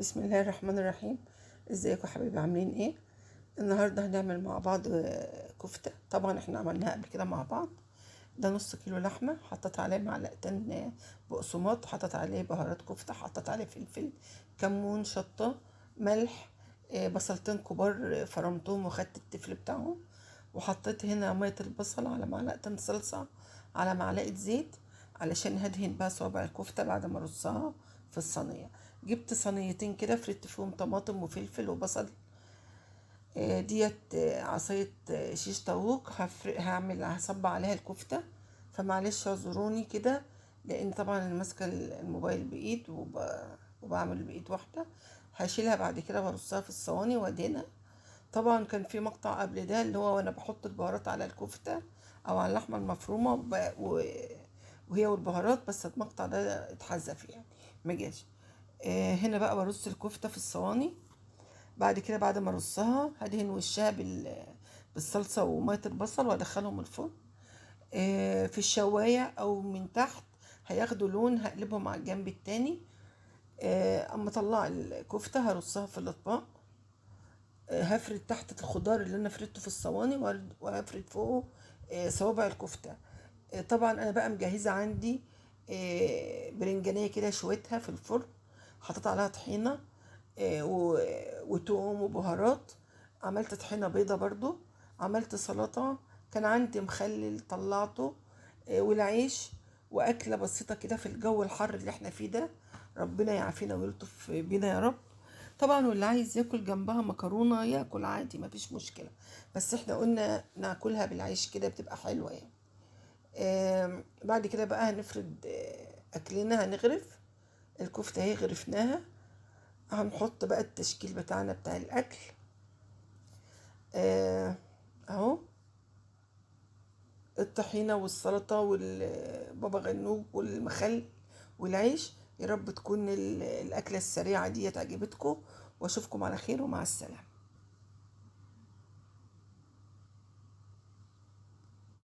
بسم الله الرحمن الرحيم. ازيكم يا حبايبي، عاملين ايه؟ النهارده هنعمل مع بعض كفته. طبعا احنا عملناها قبل كده مع بعض. ده نص كيلو لحمه، حطيت عليه معلقتين بقسماط، حطيت عليه بهارات كفته، حطيت عليه فلفل، كمون، شطه، ملح، بصلتين كبار فرمتهم وخدت التفل بتاعهم، وحطيت هنا ميه البصل على معلقتين صلصه على معلقه زيت علشان هدهن بقى صوابع الكفته بعد ما ارصها في الصينيه. جبت صينيتين كده، فردت فيهم طماطم وفلفل وبصل. ديت عصاية شيش طاووق، هصب عليها الكفتة. فمعلش اعذروني كده، لان طبعا انا ماسكة الموبايل بايد وبعمل بايد واحدة. هشيلها بعد كده وارصها في الصواني وادهنها. طبعا كان في مقطع قبل ده اللي هو وانا بحط البهارات على الكفتة او على اللحمة المفرومة وهي والبهارات، بس المقطع ده اتحذف يعني ما جاش. هنا بقى برص الكفتة في الصواني. بعد كده بعد ما ارصها هدهن وشها بالصلصة ومية البصل وادخلهم الفرن. في الشواية او من تحت هياخدوا لون، هقلبهم على الجنب التاني. اما اطلع الكفتة هرصها في الاطباق. هفرد تحت الخضار اللي انا فردته في الصواني، وهفرد فوقه صوابع الكفتة. طبعا انا بقى مجهزة عندي برنجانية كده شويتها في الفرن، حطيت عليها طحينة وتوم وبهارات. عملت طحينة بيضة برضو، عملت سلطة، كان عندي مخلل طلعته، والعيش. وأكلة بسيطة كده في الجو الحر اللي احنا فيه ده. ربنا يعافينا ويلطف بينا يا رب. طبعا واللي عايز ياكل جنبها مكرونة ياكل عادي، مفيش مشكلة، بس احنا قلنا ناكلها بالعيش كده بتبقى حلوة يعني. بعد كده بقى هنفرد أكلنا، هنغرف الكفتة اهي غرفناها. هنحط بقى التشكيل بتاعنا بتاع الاكل. اهو الطحينة والسلطة والبابا غنوج والمخل والعيش. يا رب تكون الاكلة السريعة دي عجبتكم، واشوفكم على خير ومع السلامة.